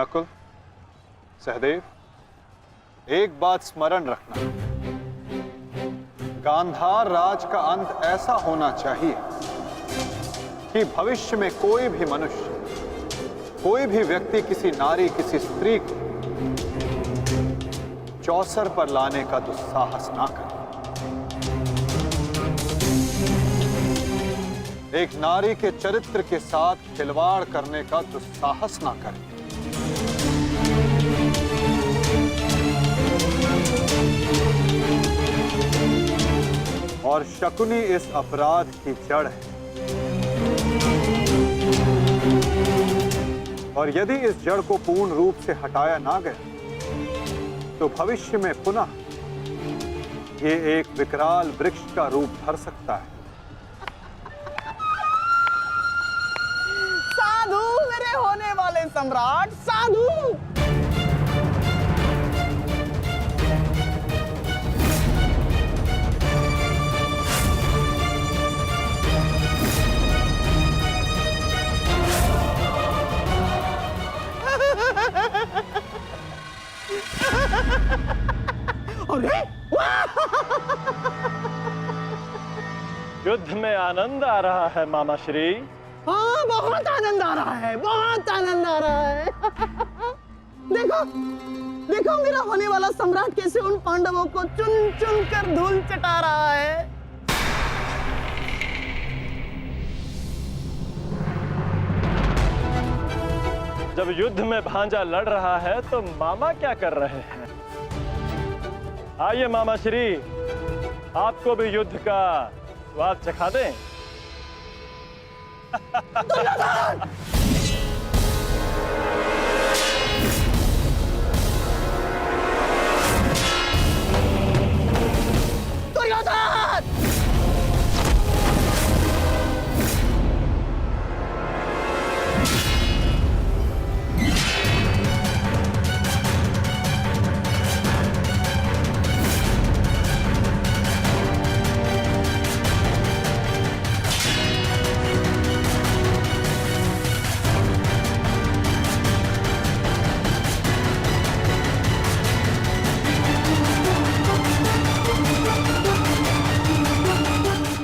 नकुल, सहदेव, एक बात स्मरण रखना, गांधार राज का अंत ऐसा होना चाहिए कि भविष्य में कोई भी मनुष्य, कोई भी व्यक्ति किसी नारी, किसी स्त्री को चौसर पर लाने का दुस्साहस ना करे। एक नारी के चरित्र के साथ खिलवाड़ करने का दुस्साहस ना करे। और शकुनी इस अपराध की जड़ है। और यदि इस जड़ को पूर्ण रूप से हटाया ना गया तो भविष्य में पुनः ये एक विकराल वृक्ष का रूप धर सकता है। साधु मेरे होने वाले सम्राट, साधु। अरे युद्ध में आनंद आ रहा है मामा श्री। हाँ, बहुत आनंद आ रहा है, बहुत आनंद आ रहा है। देखो देखो मेरा होने वाला सम्राट कैसे उन पांडवों को चुन चुन कर धूल चटा रहा है। जब युद्ध में भांजा लड़ रहा है तो मामा क्या कर रहे हैं? आइए मामा श्री, आपको भी युद्ध का स्वाद चखा दें। दुर्योधन!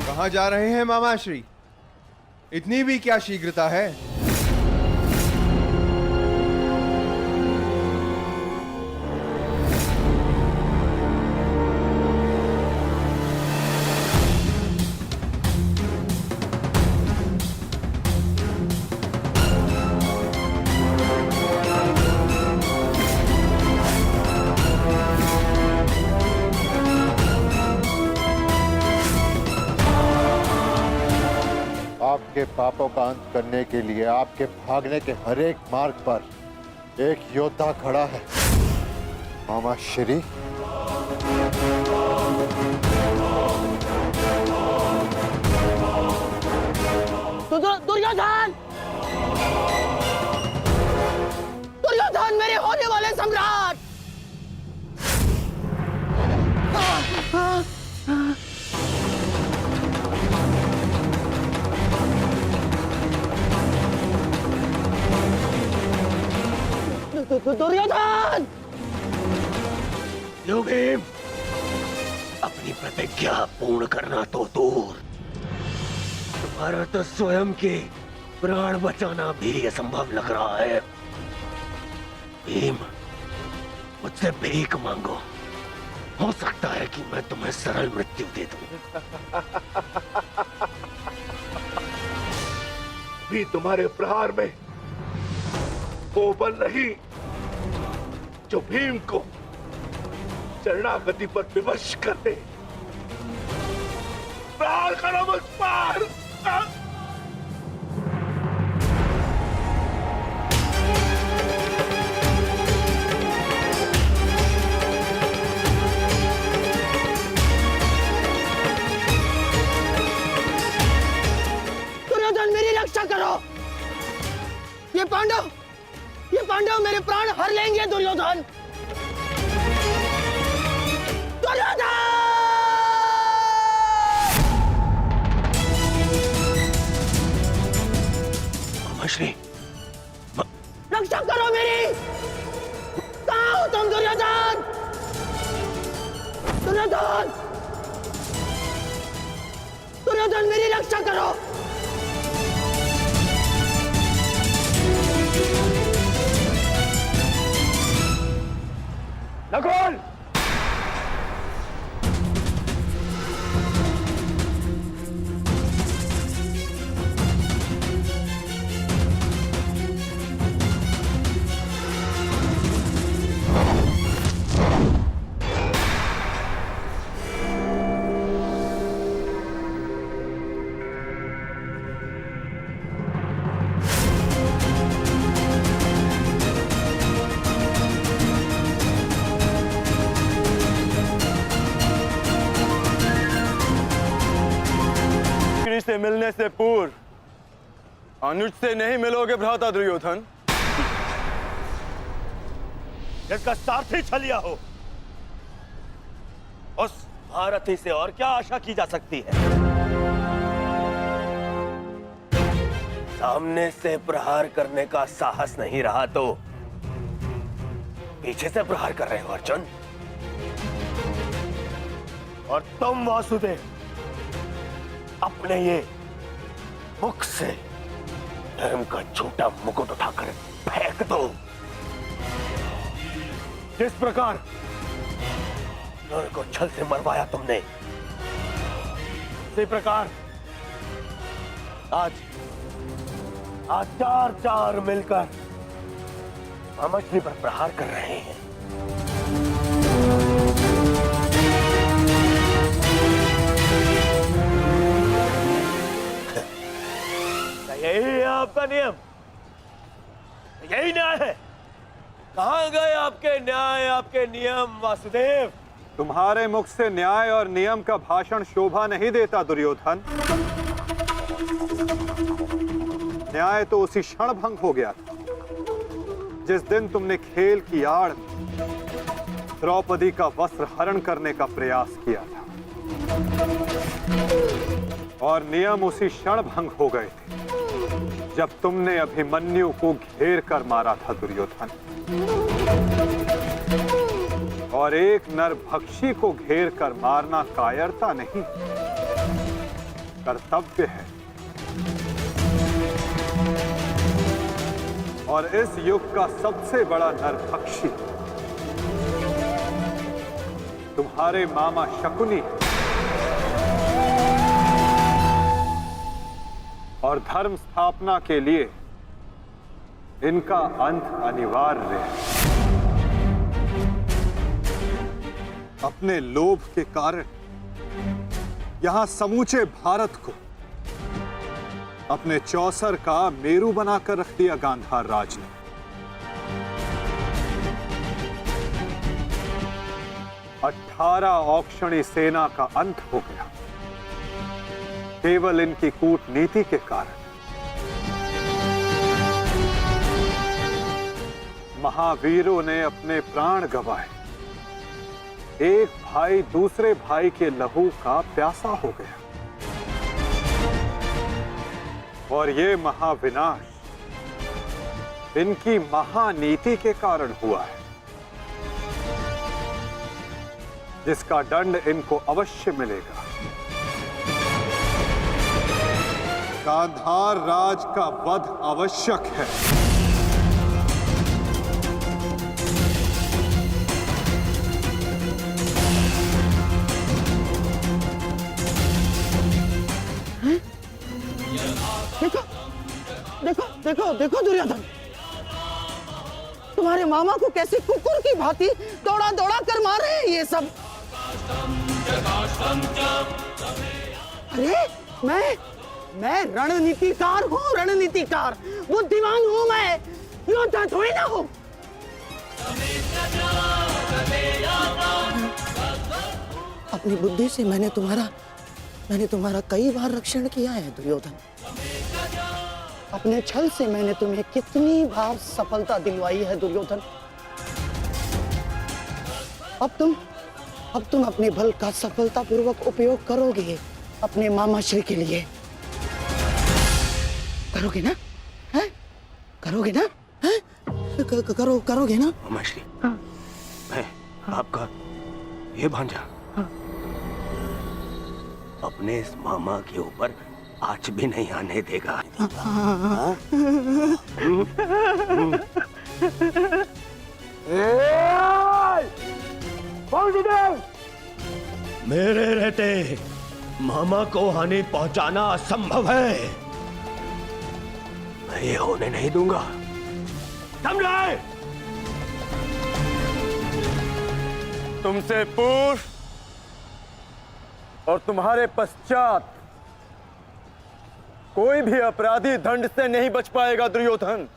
कहाँ जा रहे हैं मामाश्री? इतनी भी क्या शीघ्रता है? आपके पापों का अंत करने के लिए आपके भागने के हर एक मार्ग पर एक योद्धा खड़ा है, मामा श्री। दुर्योधन! दुर्योधन मेरे होने वाले सम्राट! दुर्योधन! लो भीम, अपनी प्रतिज्ञा पूर्ण करना तो दूर, तुम्हारा तो स्वयं के प्राण बचाना भी असंभव लग रहा है। भीम, मुझसे भीख मांगो, हो सकता है कि मैं तुम्हें सरल मृत्यु दे दूं। भी तुम्हारे प्रहार में वो बल नहीं जो भीम को शरणागति पर विवश कर दे। प्रहार करो मुझ पर। दुर्योधन मेरी रक्षा करो। ये पांडव मेरे प्राण हर लेंगे। दुर्योधन! दुर्योधन! मामाश्री, रक्षा करो मेरी। दुर्योधन! दुर्योधन, मेरी रक्षा करो! नकुल! से मिलने से पूर्व अनुज से नहीं मिलोगे भ्राता दुर्योधन। इसका सारथी छलिया हो, उस महारथी से और क्या आशा की जा सकती है? सामने से प्रहार करने का साहस नहीं रहा तो पीछे से प्रहार कर रहे हो अर्जुन। और तुम वासुदेव अपने ये मुख से धर्म का झूठा मुकुट उठाकर फेंक दो। जिस प्रकार नर को छल से मरवाया तुमने, इसी प्रकार आज चार चार मिलकर मछली पर प्रहार कर रहे हैं। यही है आपका नियम, यही न्याय है। कहां गए आपके न्याय, आपके नियम वासुदेव? तुम्हारे मुख से न्याय और नियम का भाषण शोभा नहीं देता दुर्योधन। न्याय तो उसी क्षण भंग हो गया था जिस दिन तुमने खेल की आड़ द्रौपदी का वस्त्र हरण करने का प्रयास किया था, और नियम उसी क्षण भंग हो गए थे जब तुमने अभिमन्यु को घेर कर मारा था दुर्योधन। और एक नरभक्षी को घेर कर मारना कायरता नहीं, कर्तव्य है। और इस युग का सबसे बड़ा नरभक्षी तुम्हारे मामा शकुनी है। और धर्म स्थापना के लिए इनका अंत अनिवार्य है। अपने लोभ के कारण यहां समूचे भारत को अपने चौसर का मेरू बनाकर रख दिया गांधार राज ने। अठारह औक्षणी सेना का अंत हो गया केवल इनकी कूटनीति के कारण। महावीरों ने अपने प्राण गंवाए, एक भाई दूसरे भाई के लहू का प्यासा हो गया। और ये महाविनाश इनकी महानीति के कारण हुआ है, जिसका दंड इनको अवश्य मिलेगा। गांधार राज का वध आवश्यक है। देखो देखो देखो देखो दुर्योधन, तुम्हारे मामा को कैसे कुकुर की भांति दौड़ा दौड़ा कर मार रहे हैं ये सब। अरे मैं रणनीतिकार हूँ, रणनीतिकार, बुद्धिमान हूँ मैं, योद्धा थोड़ी ना हूँ। अपनी बुद्धि से मैंने तुम्हारा कई बार रक्षण किया है दुर्योधन। अपने छल से मैंने तुम्हें कितनी बार सफलता दिलवाई है दुर्योधन। अब तुम अपने बल का सफलतापूर्वक उपयोग करोगे अपने मामा श्री के लिए। करोगे ना? हैं? करोगे ना? हैं? करोगे ना? मामा श्री, मैं आपका ये भांजा अपने इस मामा के ऊपर आँच भी नहीं आने देगा। मेरे रहते मामा को हानि पहुंचाना असंभव है। मैं ये होने नहीं दूंगा, समझे? तुमसे पूर्व और तुम्हारे पश्चात कोई भी अपराधी दंड से नहीं बच पाएगा दुर्योधन।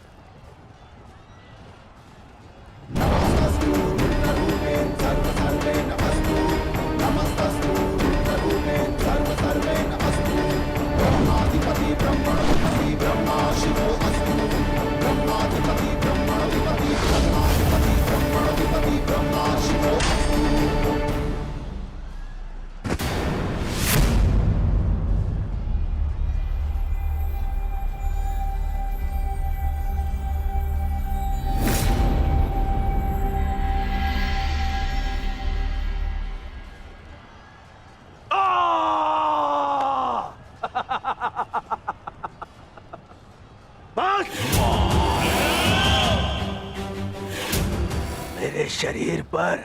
मेरे शरीर पर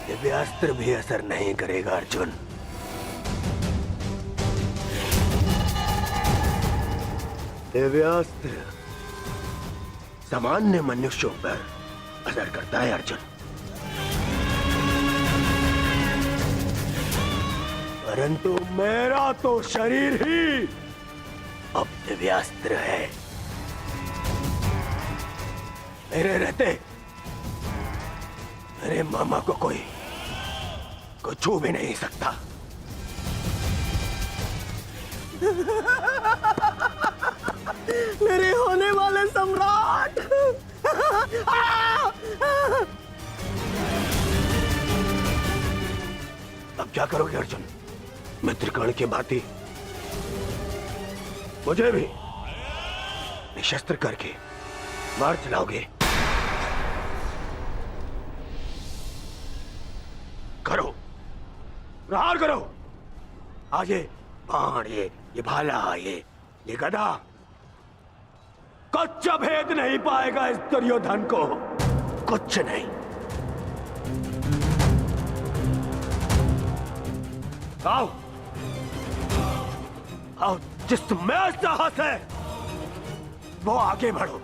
दिव्यास्त्र भी असर नहीं करेगा अर्जुन। दिव्यास्त्र सामान्य मनुष्यों पर असर करता है अर्जुन, परंतु मेरा तो शरीर ही अब दिव्यास्त्र है। मेरे रहते मेरे मामा को कोई छू भी नहीं सकता। मेरे होने वाले सम्राट। अब क्या करोगे अर्जुन? मित्रकर्ण के भांति मुझे भी निशस्त्र करके मार चलाओगे? करो, प्रहार करो। आज ये बाण, ये भाला, ये गदा कुछ भेद नहीं पाएगा इस दुर्योधन को, कुछ नहीं। आओ आओ, जिसमें साहस है वो आगे बढ़ो,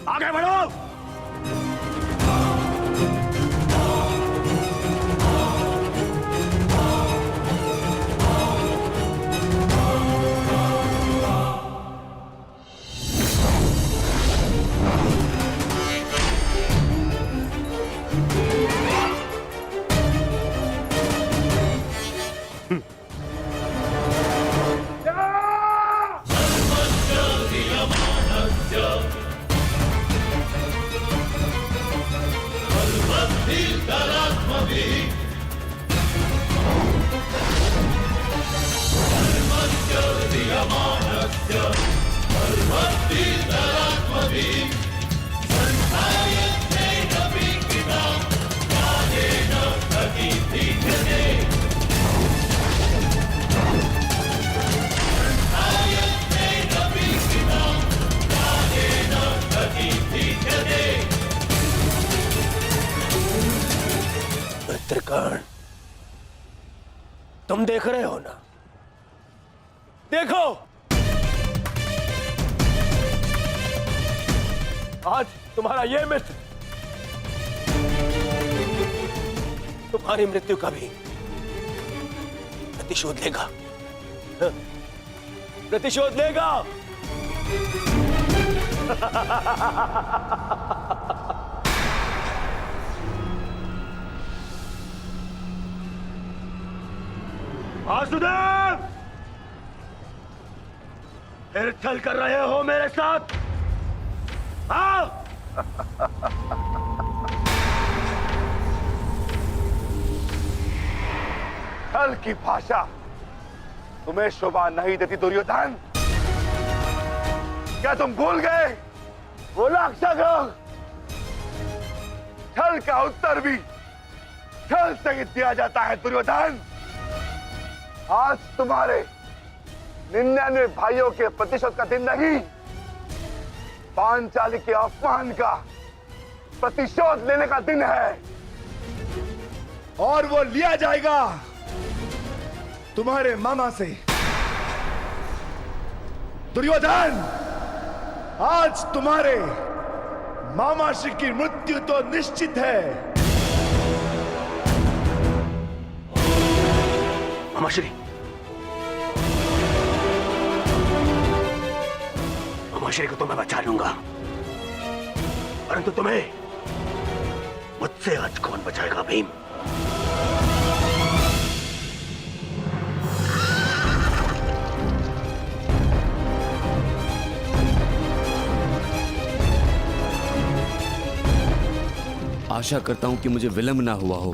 आगे बढ़ो। मित्रकर्ण, तुम देख रहे हो ना? देखो, आज तुम्हारा ये मित्र तुम्हारी मृत्यु का भी प्रतिशोध लेगा, प्रतिशोध लेगा। वासुदेव, फिर छल कर रहे हो मेरे साथ? हाँ? छल की भाषा तुम्हें शोभा नहीं देती दुर्योधन। क्या तुम भूल गए वो राक्षस लोग? छल का उत्तर भी छल से ही दिया जाता है दुर्योधन। आज तुम्हारे 99 भाइयों के प्रतिशोध का दिन नहीं, पांचाली के अपमान का प्रतिशोध लेने का दिन है, और वो लिया जाएगा तुम्हारे मामा से। दुर्योधन, आज तुम्हारे मामा श्री की मृत्यु तो निश्चित है। मामाश्री, मामाश्री को तो मैं बचा लूंगा, परंतु तुम्हें मुझसे आज कौन बचाएगा भीम? आशा करता हूं कि मुझे विलंब ना हुआ हो।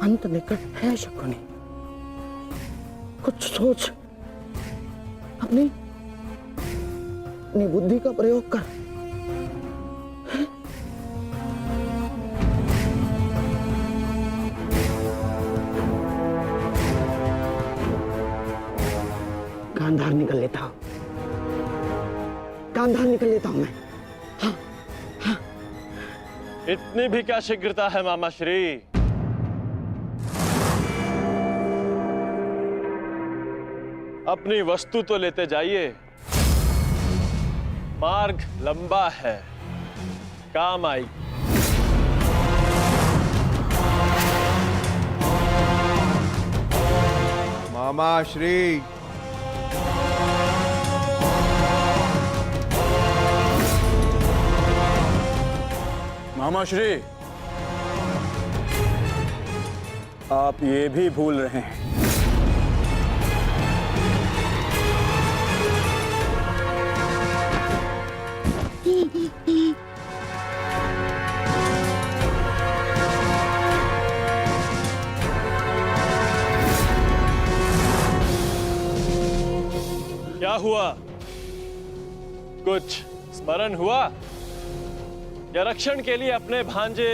अंत निकट है शकुनी, कुछ सोच, अपनी बुद्धि का प्रयोग कर। गांधार निकल लेता हूं, गांधार निकल लेता हूं मैं। इतनी भी क्या शीघ्रता है मामाश्री? अपनी वस्तु तो लेते जाइए, मार्ग लंबा है, काम आई। मामा श्री, मामा श्री, आप ये भी भूल रहे हैं क्या हुआ? कुछ स्मरण हुआ या रक्षण के लिए अपने भांजे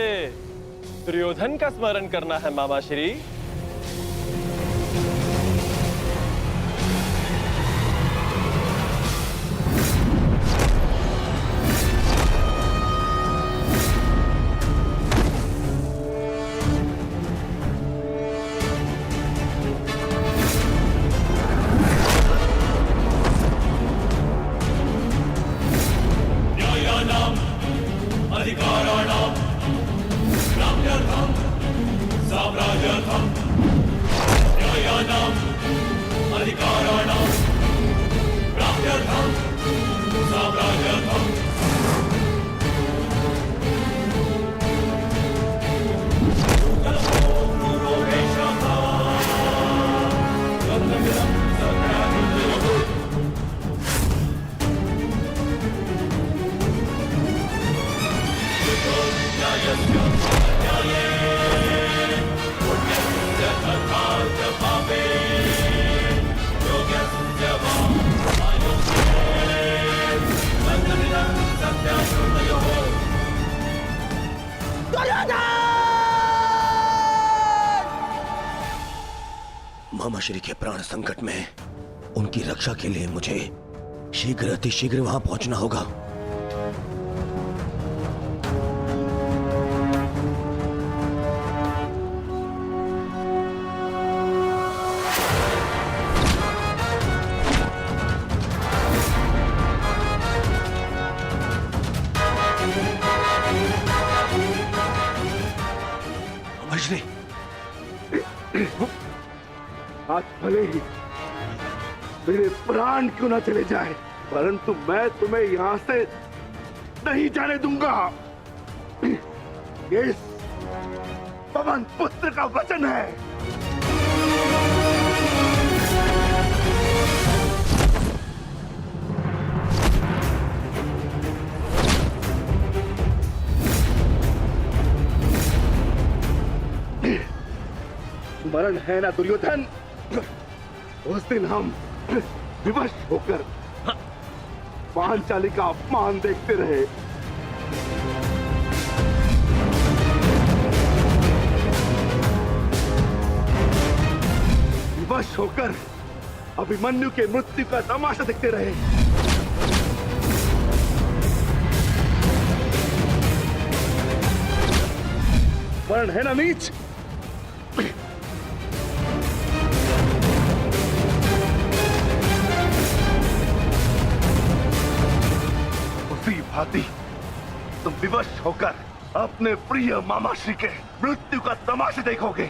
दुर्योधन का स्मरण करना है मामाश्री? मामाश्री के प्राण संकट में, उनकी रक्षा के लिए मुझे शीघ्र अतिशीघ्र वहां पहुंचना होगा। मामाश्री, आज भले ही मेरे प्राण क्यों ना चले जाए, परंतु मैं तुम्हें यहां से नहीं जाने दूंगा। ये पवन पुत्र का वचन है। वर्ण है ना दुर्योधन, उस दिन हम विवश होकर पांचाली का अपमान देखते रहे। विवश होकर अभिमन्यु के मृत्यु का तमाशा देखते रहे। वर्ण है ना नीच, उसी भांति तुम विवश होकर अपने प्रिय मामाश्री के मृत्यु का तमाशा देखोगे।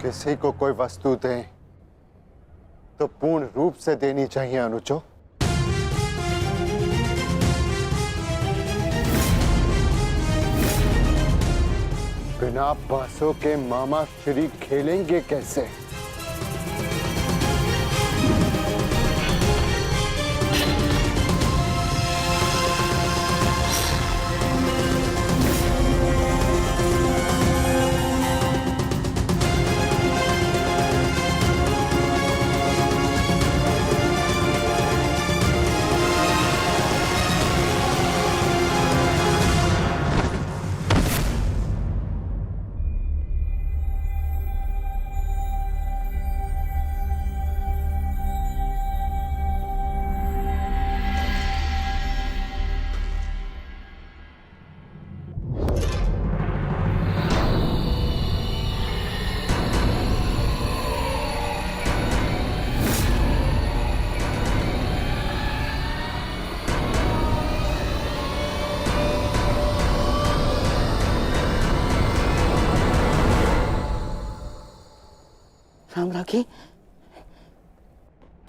किसी को कोई वस्तु दें तो पूर्ण रूप से देनी चाहिए अनुजो। बिना पैसों के मामा श्री खेलेंगे कैसे? साम्राज्ञी,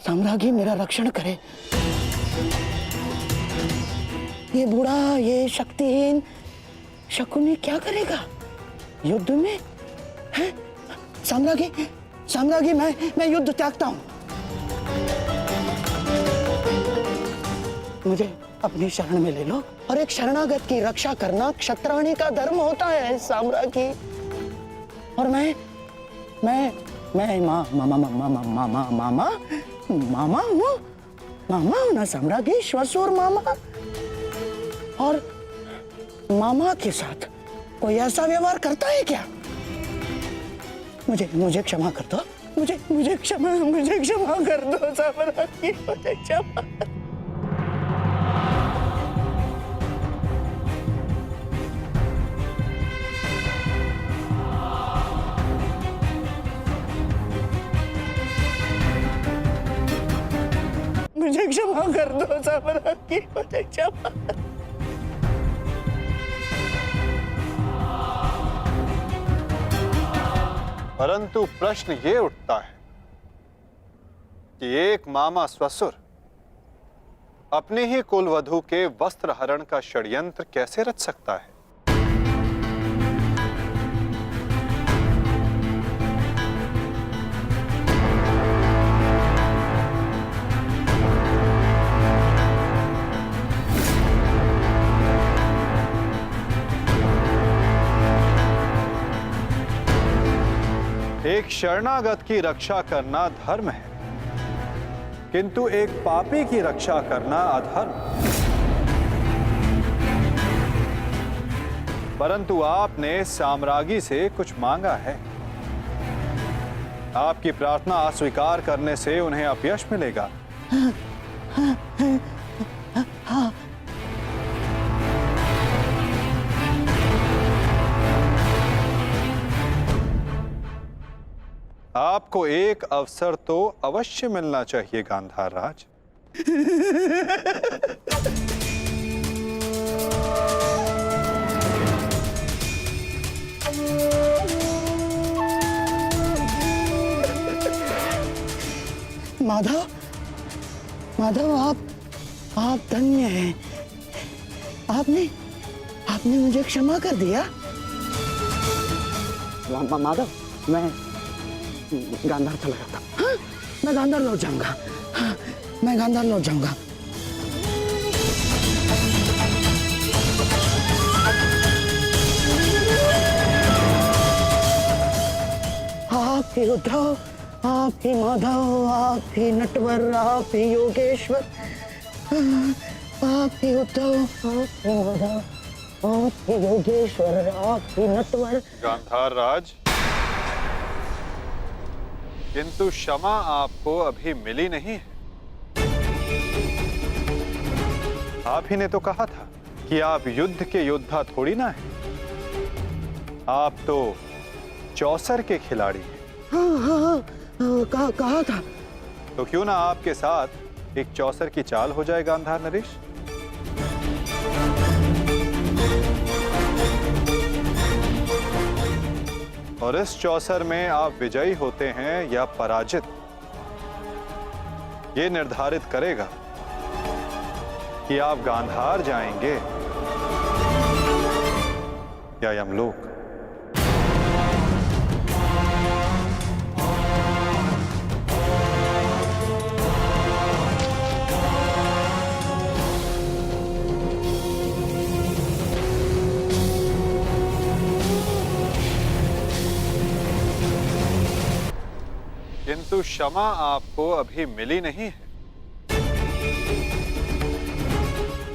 साम्राज्ञी मेरा रक्षण करे। ये बूढ़ा, ये शक्तिहीन शकुनी क्या करेगा युद्ध में? हैं? साम्राज्ञी, साम्राज्ञी, मैं युद्ध त्यागता हूं। मुझे अपनी शरण में ले लो, और एक शरणागत की रक्षा करना क्षत्राणी का धर्म होता है साम्राज्ञी। और मैं मामा हूँ ना साम्राज्ञी, श्वशुर मामा। और मामा के साथ कोई ऐसा व्यवहार करता है क्या? मुझे क्षमा कर दो, मुझे क्षमा कर दो साम्राज्ञी, मुझे क्षमा। मुझे क्षमा कर दो साम्राज्ञी, मुझे क्षमा। परंतु प्रश्न ये उठता है कि एक मामा ससुर अपने ही कुलवधू के वस्त्र हरण का षड्यंत्र कैसे रच सकता है? एक शरणागत की रक्षा करना धर्म है, किंतु एक पापी की रक्षा करना अधर्म। परंतु आपने साम्राज्ञी से कुछ मांगा है। आपकी प्रार्थना अस्वीकार करने से उन्हें अपयश मिलेगा। आपको एक अवसर तो अवश्य मिलना चाहिए गांधार राज। माधव, माधव, आप धन्य हैं। आपने मुझे क्षमा कर दिया। माधव, मैं गांधार चला जाता। हाँ, मैं गांधार लौट जाऊंगा। हाँ, मैं गांधार लौट जाऊंगा। आप ही उद्धव, आप ही माधव, आप ही नटवर, आप ही योगेश्वर, आप ही उद्धव, आप ही माधव, आप ही योगेश्वर, आप ही नटवर। गांधार राज, किंतु क्षमा आपको अभी मिली नहीं है। आप ही ने तो कहा था कि आप युद्ध के योद्धा थोड़ी ना हैं। आप तो चौसर के खिलाड़ी हैं। हाँ, कहा था। तो क्यों ना आपके साथ एक चौसर की चाल हो जाए गांधार नरेश? और इस चौसर में आप विजयी होते हैं या पराजित, ये निर्धारित करेगा कि आप गांधार जाएंगे या यमलोक। किंतु क्षमा आपको अभी मिली नहीं है।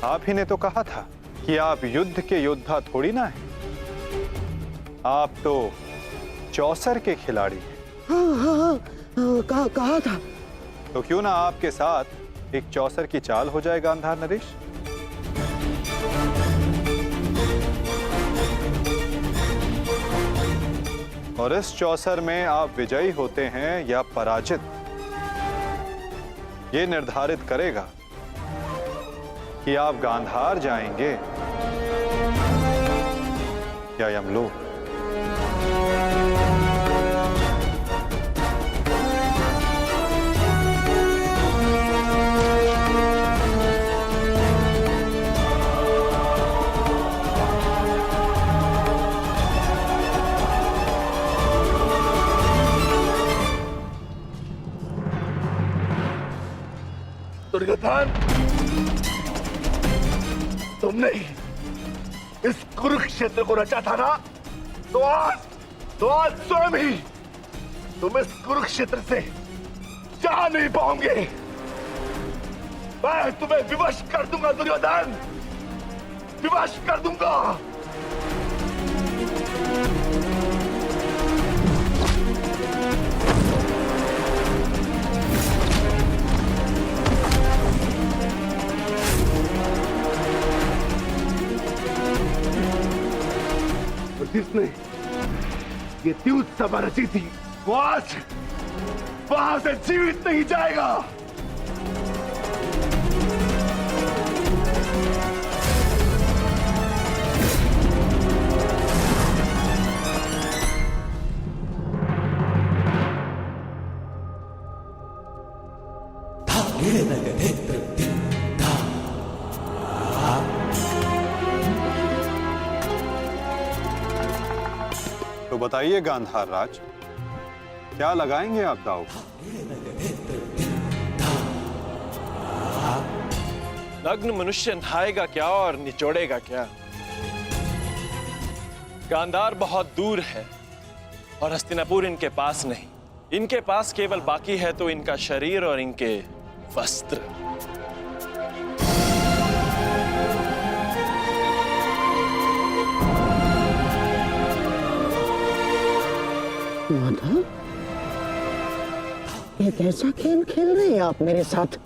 आप ही ने तो कहा था कि आप युद्ध के योद्धा थोड़ी ना हैं। आप तो चौसर के खिलाड़ी हैं। हाँ, कहा था। तो क्यों ना आपके साथ एक चौसर की चाल हो जाए गांधार नरेश? और इस चौसर में आप विजयी होते हैं या पराजित, ये निर्धारित करेगा कि आप गांधार जाएंगे या यमलोक। दुर्योधन, तुमने इस कुरुक्षेत्र को रचा था ना, तो आज स्वयं ही तुम इस कुरुक्षेत्र से जा नहीं पाओगे। मैं तुम्हें विवश कर दूंगा दुर्योधन, विवश कर दूंगा। जिसने ये द्यूत सभा रची थी, वो आज वहां से जीवित नहीं जाएगा। तो बताइए गांधार राज, क्या लगाएंगे आप दांव? नग्न मनुष्य नहाएगा क्या और निचोड़ेगा क्या? गांधार बहुत दूर है और हस्तिनापुर इनके पास नहीं। इनके पास केवल बाकी है तो इनका शरीर और इनके वस्त्र। माधव, ये कैसा खेल खेल रहे हैं आप मेरे साथ?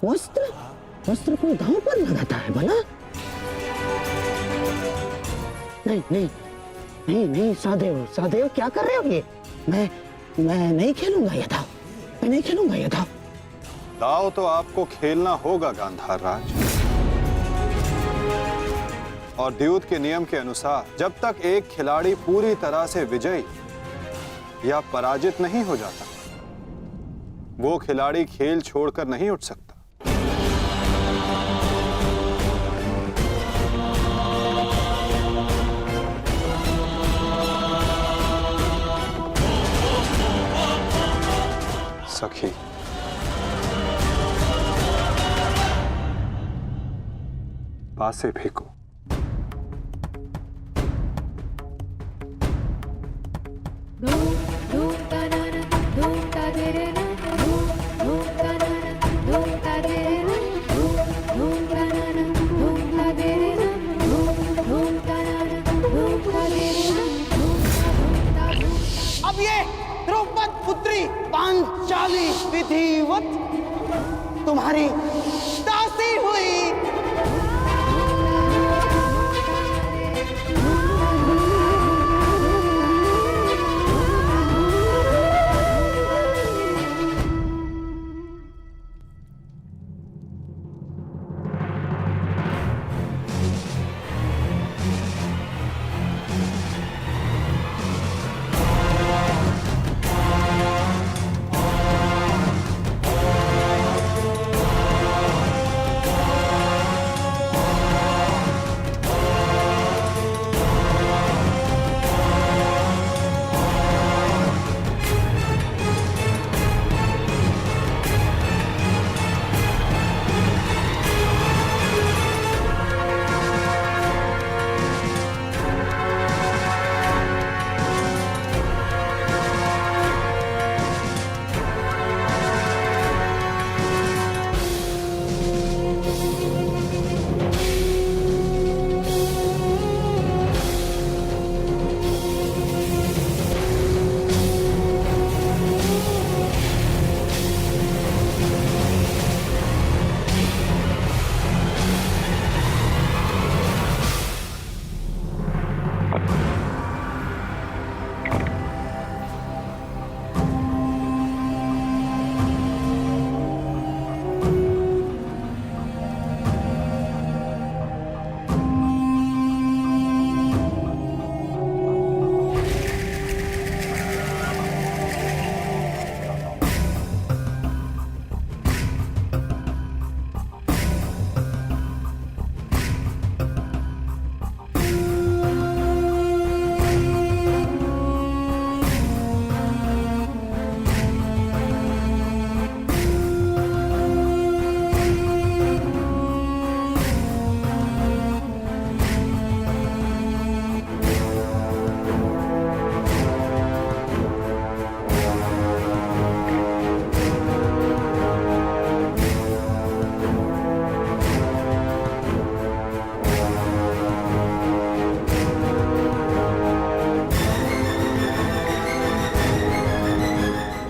वस्त्र को दांव पर लगाता है भला? नहीं, सादेव क्या कर रहे हो ये? मैं नहीं खेलूंगा ये दाव, मैं नहीं खेलूंगा ये दाव। दाव तो आपको खेलना होगा गांधार राज। और द्यूत के नियम के अनुसार जब तक एक खिलाड़ी पूरी तरह से विजयी या पराजित नहीं हो जाता, वो खिलाड़ी खेल छोड़कर नहीं उठ सकता। सखी, पासे फेंको। अब ये द्रौपद पुत्री पांचाली विधिवत तुम्हारी दासी हुई।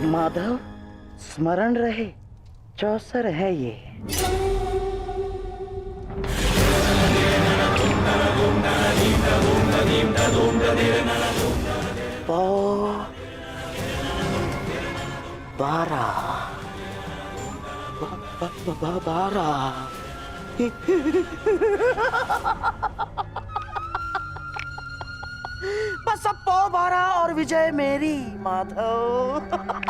माधव, स्मरण रहे, चौसर है ये। पौ 12 बस अब पौ 12 और विजय मेरी माधव।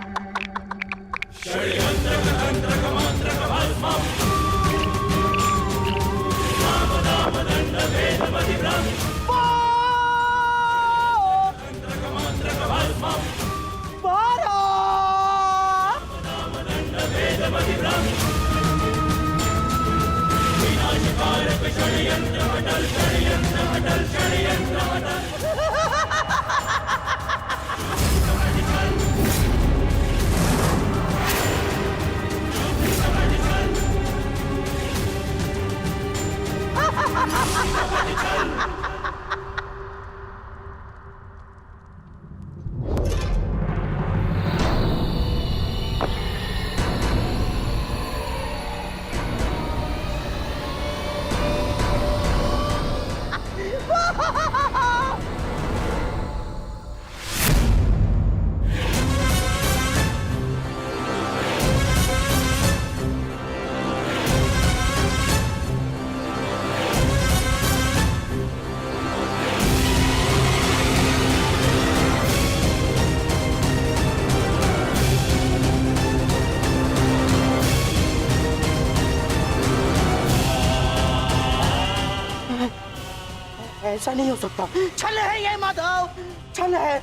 ऐसा नहीं हो सकता। छल है ये माधव, छल है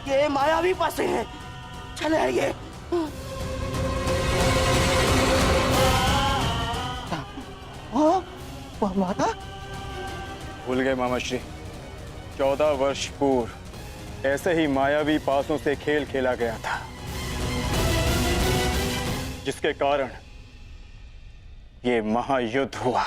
ये मायावी पासे हैं, छल है ये। माता भूल गए मामा श्री, 14 वर्ष पूर्व ऐसे ही मायावी पासों से खेल खेला गया था, जिसके कारण ये महायुद्ध हुआ।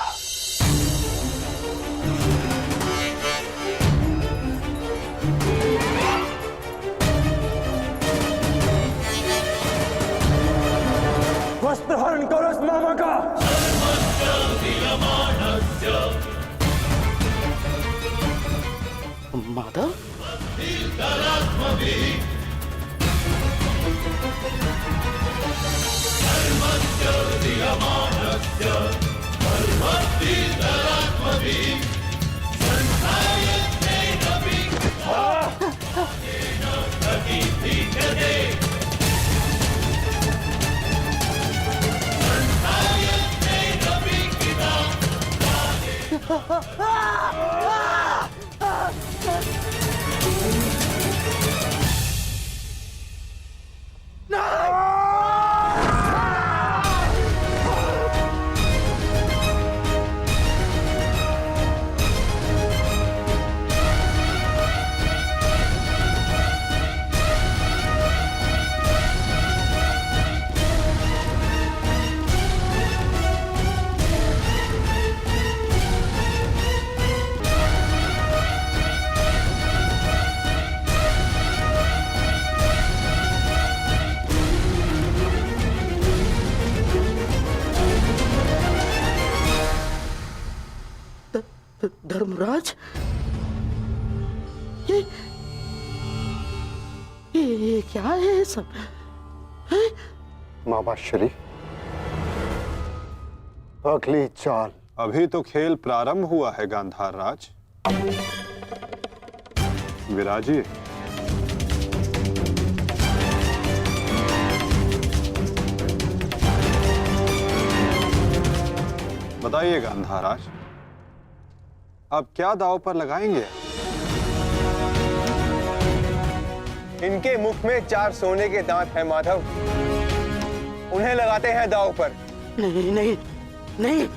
वस्त्र हरण करो इस मामा का। माधव धर्मराज, ये क्या है सब? मामा श्री, अगली चाल। अभी तो खेल प्रारंभ हुआ है गांधार राज। विराजिए। बताइए गांधार राज, अब क्या दांव पर लगाएंगे? इनके मुख में 4 सोने के दांत हैं माधव, उन्हें लगाते हैं दांव पर। नहीं नहीं नहीं,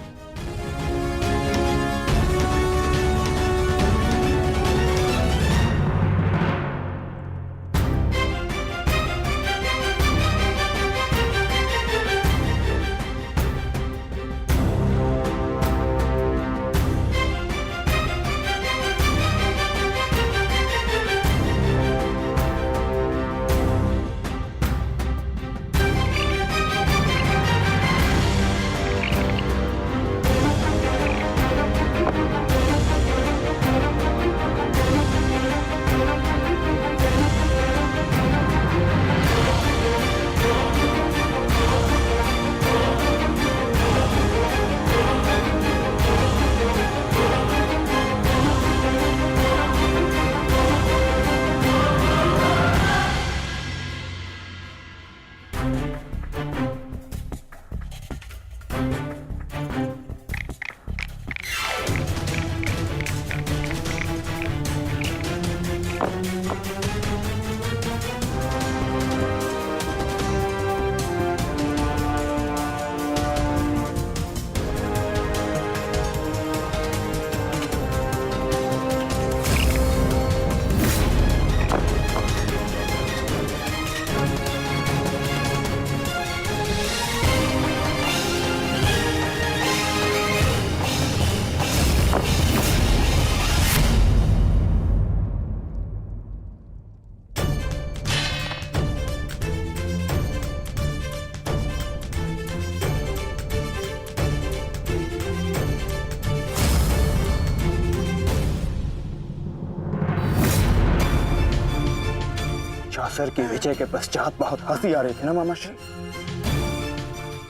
चासर की विजय के पश्चात बहुत हंसी आ रही थी ना मामा श्री,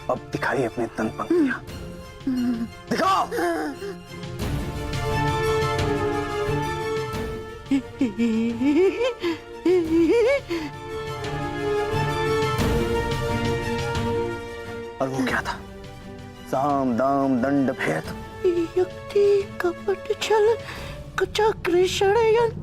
अब दिखाई अपने तन पंक्तियां, दिखाओ। और वो क्या था? साम दाम दंड भेद, युक्ति कपट छल चक्र षड्यंत्र।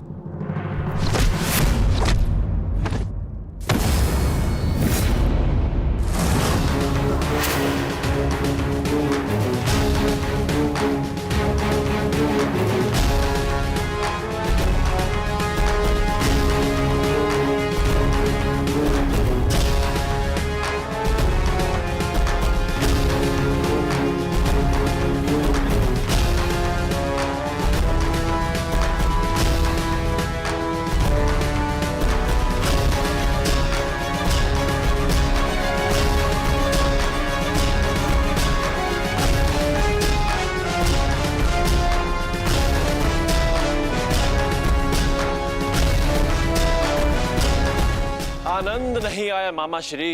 आनंद नहीं आया मामा श्री।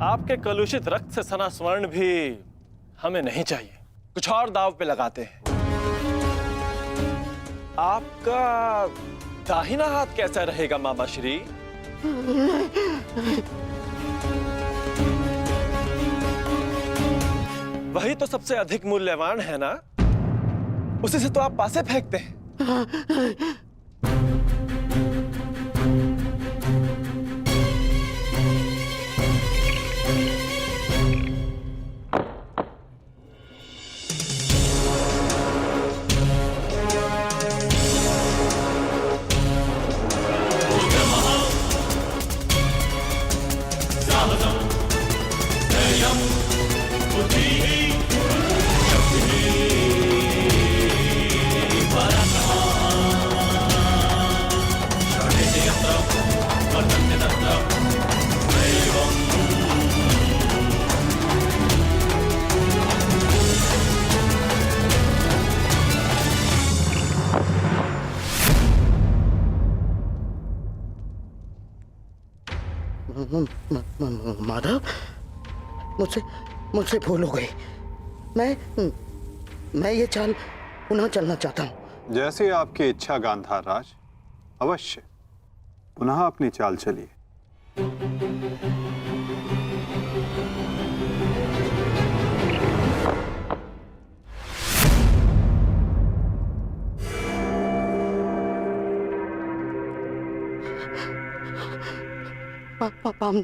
आपके कलुषित रक्त से सना स्वर्ण भी हमें नहीं चाहिए। कुछ और दाव पे लगाते हैं। आपका दाहिना हाथ कैसा रहेगा मामा श्री? वही तो सबसे अधिक मूल्यवान है ना, उसी से तो आप पासे फेंकते हैं। माधव, मुझसे भूल हो गई। मैं ये चाल पुनः चलना चाहता हूँ। जैसी आपकी इच्छा गांधार राज, अवश्य पुनः अपनी चाल चलिए।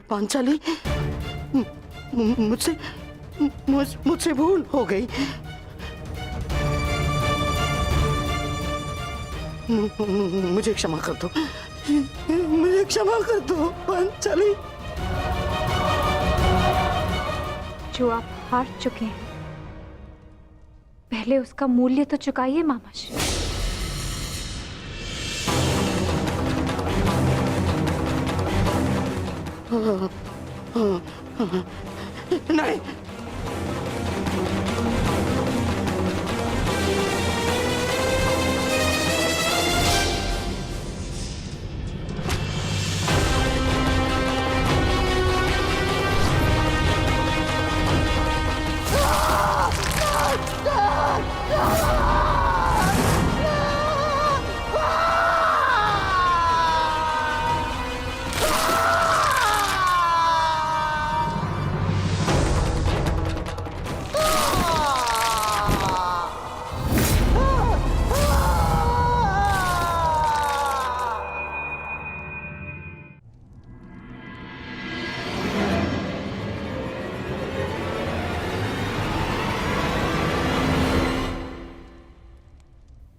पांचाली, मुझसे भूल हो गई। मुझे क्षमा कर दो, मुझे क्षमा कर दो पांचाली। जो आप हार चुके हैं, पहले उसका मूल्य तो चुकाइए मामा श्री। नहीं,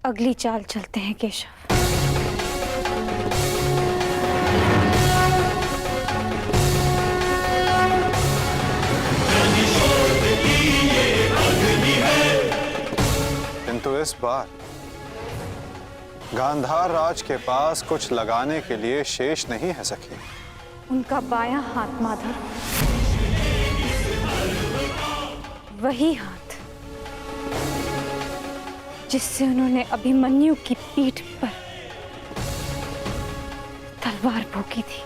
अगली चाल चलते हैं केशव। किंतु इस बार गांधार राज के पास कुछ लगाने के लिए शेष नहीं है सखी। उनका बायां हाथ माधव, वही हाथ जिससे उन्होंने अभिमन्यु की पीठ पर तलवार भोंकी थी।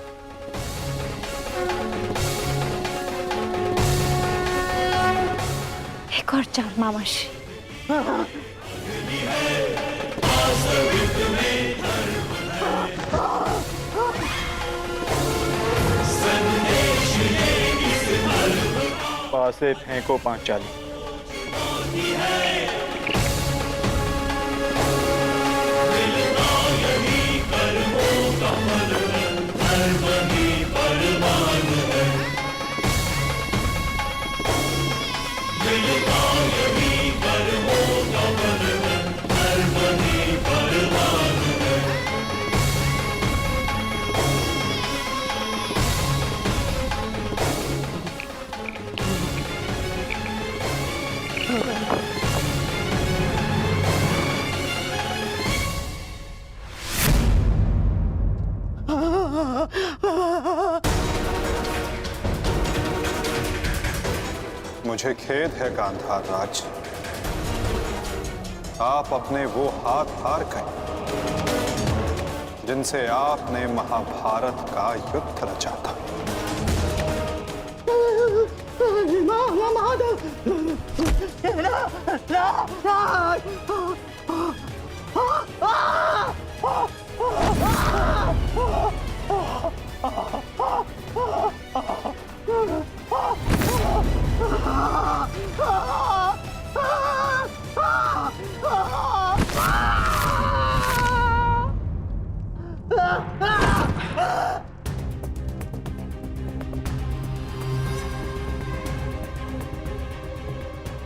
एक और चाल मामा श्री। पासे फेंको पांचाली। मुझे खेद है गांधार राज, आप अपने वो हाथ हार गए जिनसे आपने महाभारत का युद्ध रचा था।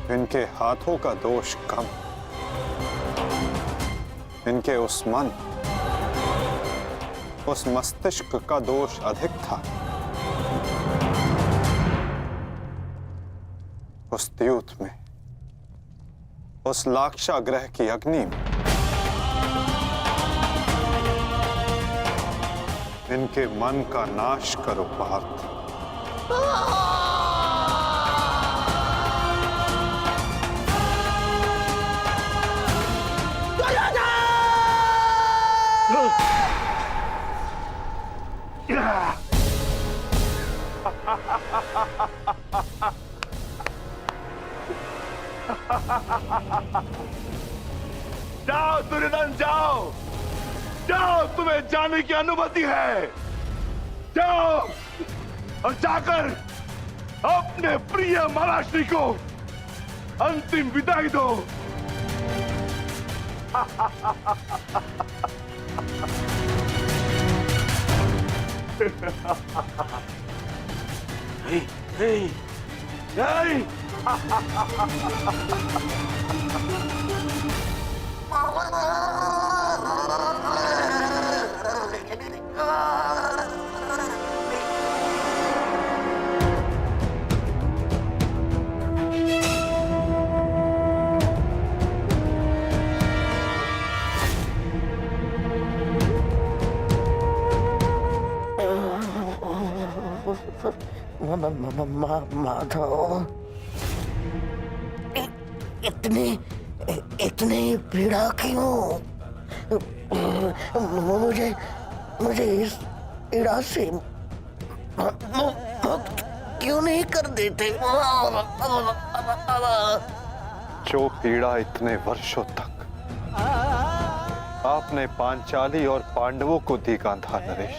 इनके हाथों का दोष कम, इनके उस मन, उस मस्तिष्क का दोष अधिक था। उस द्यूत में, उस लाक्षागृह की अग्नि में इनके मन का नाश करो पार्थ। जाओ दुर्योधन, जाओ जाओ, तुम्हें जाने की अनुमति है। जाओ और जाकर अपने प्रिय महाराष्ट्री को अंतिम विदाई दो। नहीं नहीं नहीं, माधव, इतनी पीड़ा क्यों? मुझे इस पीड़ा से मुक्त क्यों नहीं कर देते? जो पीड़ा इतने वर्षों तक आपने पांचाली और पांडवों को दी गांधार नरेश,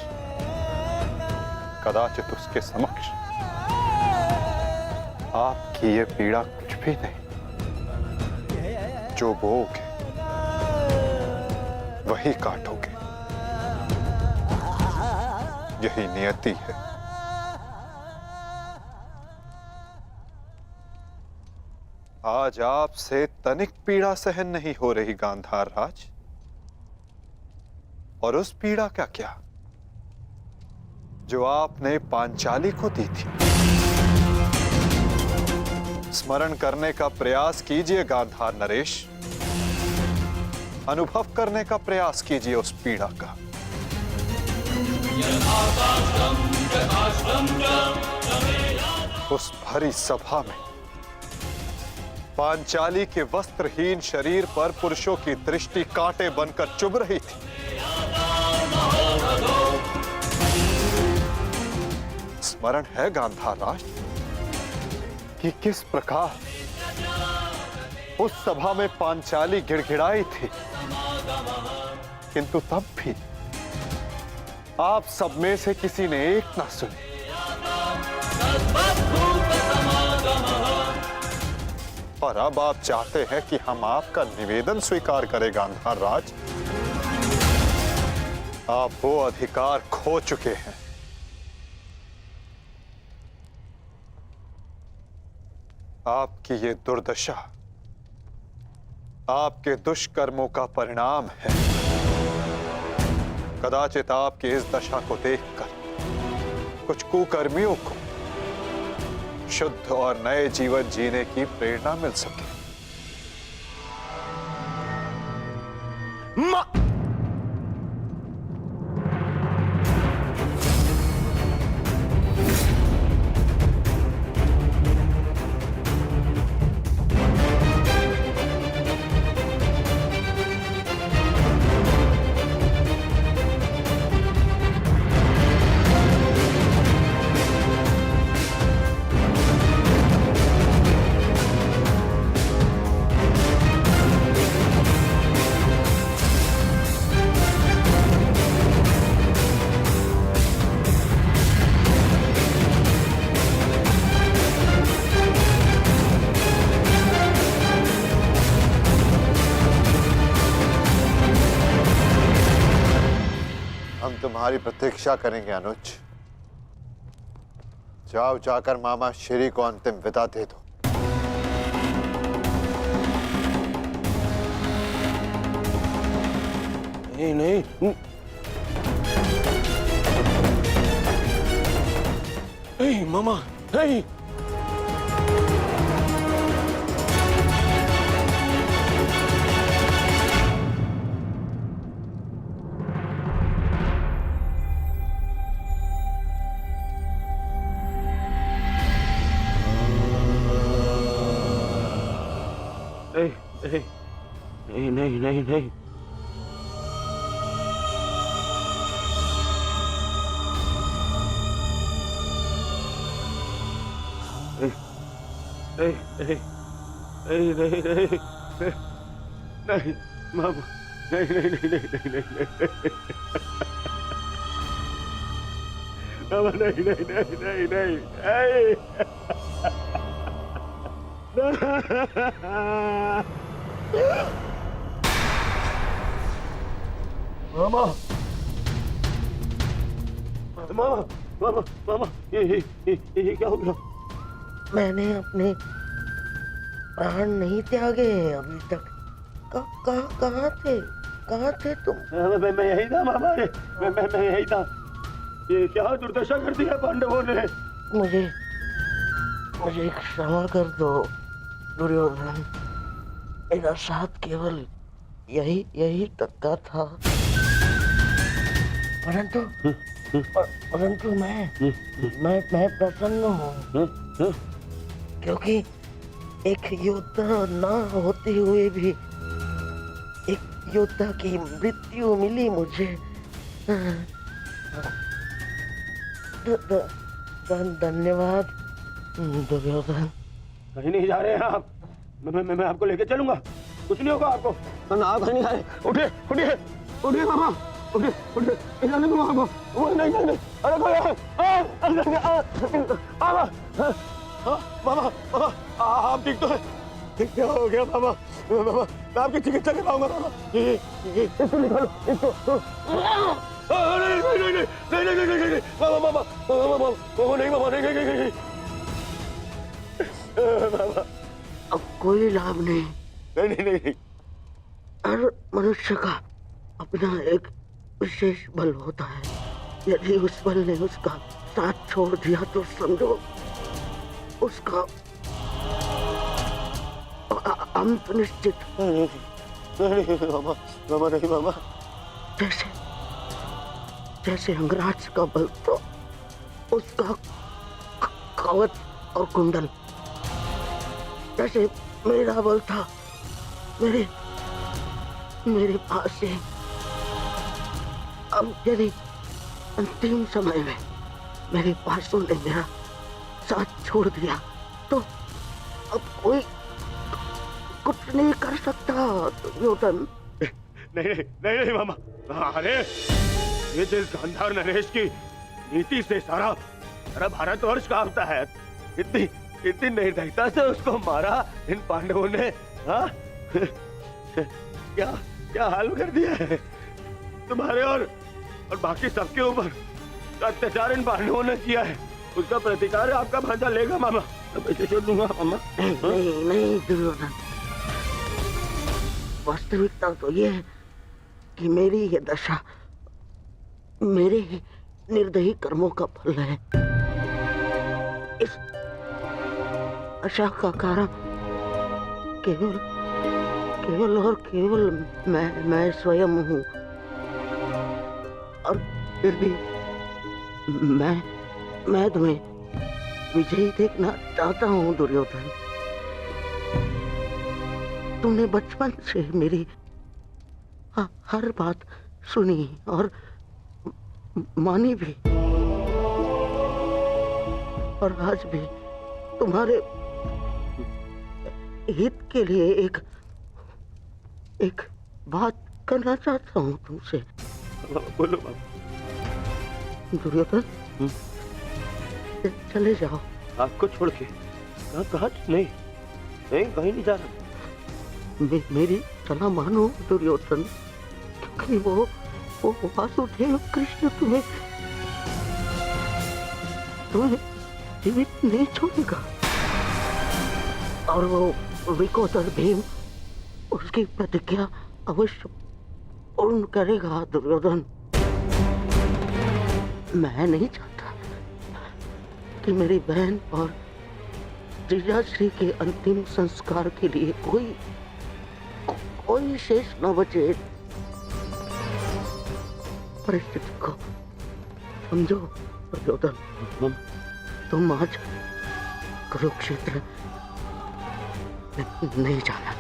कदाचित उसके समक्ष आपकी ये पीड़ा कुछ भी नहीं। जो बोओगे वही काटोगे, यही नियति है। आज आपसे तनिक पीड़ा सहन नहीं हो रही गांधार राज, और उस पीड़ा का क्या जो आपने पांचाली को दी थी। स्मरण करने का प्रयास कीजिए गांधार नरेश, अनुभव करने का प्रयास कीजिए उस पीड़ा का। उस भरी सभा में पांचाली के वस्त्रहीन शरीर पर पुरुषों की दृष्टि कांटे बनकर चुभ रही थी। स्मरण है गांधार राज कि किस प्रकार उस सभा में पांचाली गिड़गिड़ाई थी, किंतु तब भी आप सब में से किसी ने एक ना सुनी। और अब आप चाहते हैं कि हम आपका निवेदन स्वीकार करें गांधार राज। आप वो अधिकार खो चुके हैं। आपकी ये दुर्दशा आपके दुष्कर्मों का परिणाम है। कदाचित आपकी इस दशा को देखकर कुछ कुकर्मियों को शुद्ध और नए जीवन जीने की प्रेरणा मिल सके। तुम्हारी प्रतीक्षा करेंगे अनुज। जाओ, जाकर मामा श्री को अंतिम विदा दे दो। नहीं नहीं नहीं मामा, नहीं। नहीं नहीं नहीं नहीं नहीं नहीं नहीं नहीं नहीं नहीं मामा, नहीं नहीं नहीं नहीं नहीं नहीं मामा, नहीं नहीं नहीं नहीं नहीं मामा, मामा, मामा, मामा, ये क्या हो गया? मैंने अपने प्राण नहीं त्यागे हैं अभी तक। कहाँ थे तुम? मैं यही था मामा, मैं यही था। ये क्या दुर्दशा कर दिया पांडवों ने? मुझे क्षमा कर दो दुर्योधन। मेरा साथ केवल यही तक का था, परंतु मैं प्रसन्न हूँ क्योंकि एक योद्धा ना होते हुए भी एक योद्धा की मृत्यु मिली मुझे। धन्यवाद दुर्योधन। कहीं नहीं जा रहे हैं आप। मैं आपको लेके चलूंगा, कुछ नहीं होगा आपको। ना कहीं नहीं जा रहे। उठिए उठिए उठिए मामा, उठिए उठिए, इधर नहीं मामा, वो नहीं नहीं नहीं, अरे कोई मामा, मामा, आप ठीक तो है? क्या हो गया मामा? मामा, मैं आपकी चिकित्सा करवाऊंगा मामा। इसको निकालो, इसको। नहीं नहीं नहीं नहीं नहीं नहीं नहीं, मामा, मामा, मामा, मामा, नहीं मामा, नहीं नहीं नहीं मामा, अब कोई लाभ नहीं। नहीं नहीं नहीं। हर मनुष्य का अपना एक विशेष बल होता है। यदि उस बल ने उसका साथ छोड़ दिया तो समझो उसका अंत निश्चित। नहीं मामा, मामा, नहीं मामा। जैसे अंगराज का बल तो उसका कवच और कुंडल, जैसे मेरा बल था मेरे पास से। अब यदि अंतिम समय में मेरे पासों ने मेरा साथ छोड़ दिया तो अब कोई कुछ नहीं कर सकता दुर्योधन। नहीं नहीं नहीं मामा, अरे ये जिस गांधार नरेश की नीति से सारा भारतवर्ष कांपता है, इतनी निर्दयता से उसको मारा इन पांडवों ने। हाँ क्या हाल कर दिया है तुम्हारे और बाकी सबके ऊपर। अत्याचार इन पांडवों ने किया है, उसका प्रतिकार आपका भांजा लेगा मामा। पैसे छोड़ दूंगा मामा। नहीं दुर्योधन, वास्तविकता तो ये है कि मेरी ये दशा मेरे ही निर्दयी कर्मों का फल है। इस आशा का कारण केवल और केवल मैं स्वयं हूँ। और फिर भी मैं तुम्हें विजयी देखना चाहता हूँ दुर्योधन। तुमने बचपन से मेरी हर बात सुनी और मानी भी, और आज भी तुम्हारे हित के लिए एक बात करना चाहता हूँ तुमसे। बोलो बाबा। दुर्योधन चले जाओ। आपको छोड़ के? कहाँ? नहीं कहीं नहीं जा रहा। मेरी सलाह मानो दुर्योधन, क्योंकि वो वो वासुदेव कृष्ण तुम्हें जीवित नहीं छोड़ेगा, और वो विकोदर भीम उसकी प्रतिज्ञा अवश्य पूर्ण करेगा। दुर्योधन, मैं नहीं चाहता कि मेरी बहन और जीजाश्री के अंतिम संस्कार के लिए कोई शेष न बचे। परिस्थिति को समझो दुर्योधन, तुम आज कुरुक्षेत्र नहीं जाना।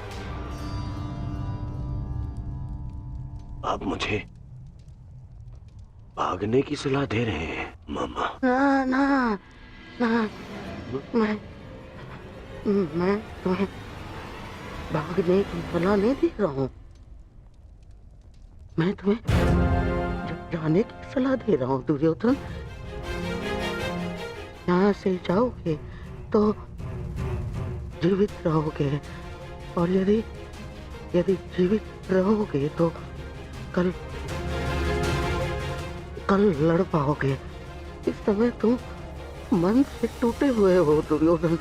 आप मुझे भागने की सलाह दे रहे हैं मामा? ना ना ना, मैं तुम्हें भागने की सलाह नहीं दे रहा हूँ, मैं तुम्हें जाने की सलाह दे रहा हूँ। दुर्योधन, यहाँ से जाओगे तो जीवित रहोगे, और यदि जीवित रहोगे तो कल लड़ पाओगे। इस समय तुम मन से टूटे हुए हो दुर्योधन,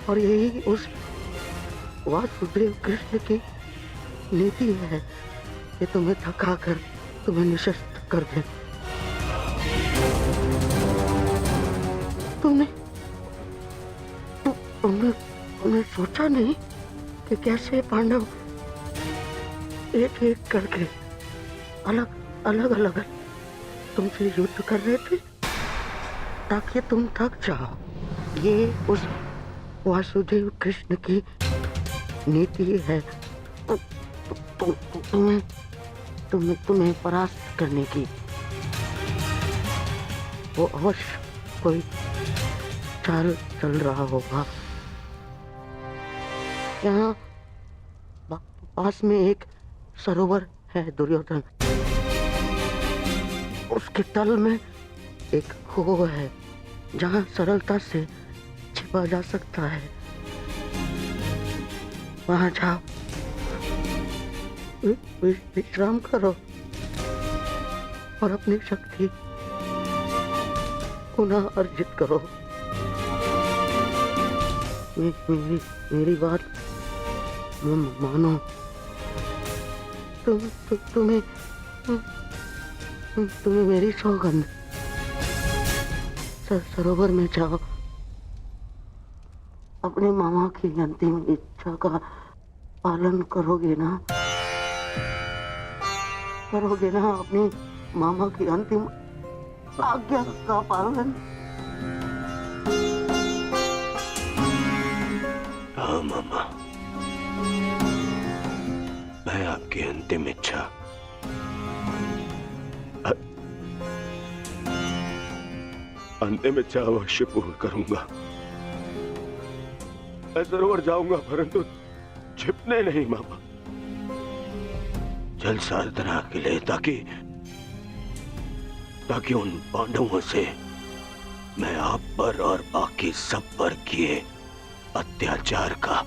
और यही उस वासुदेव कृष्ण की नीति है कि तुम्हें थकाकर तुम्हें निशस्त्र कर दे। तुमने सोचा नहीं कि कैसे पांडव एक एक करके अलग तुमसे युद्ध कर रहे थे ताकि तुम थक जाओ। ये उस वासुदेव कृष्ण की नीति है तुम्हें परास्त करने की। वो अवश्य कोई चाल चल रहा होगा। यहाँ पास में एक सरोवर है दुर्योधन, उसके तल में एक कुआं है जहाँ सरलता से छिपा जा सकता है। वहां जाओ, विश्राम करो और अपनी शक्ति पुनः अर्जित करो। मेरी बात मानो। तुम्हें मेरी सौगंध। सरोवर में जाओ, अपने मामा की अंतिम इच्छा का पालन करोगे ना? अपने मामा की अंतिम आज्ञा का पालन? हाँ मामा, मैं आपकी अंतिम इच्छा अवश्य पूर्ण करूंगा। मैं सरोवर जाऊंगा परंतु छिपने नहीं मामा, जल साधना के लिए, ताकि उन पांडवों से मैं आप पर और बाकी सब पर किए अत्याचार का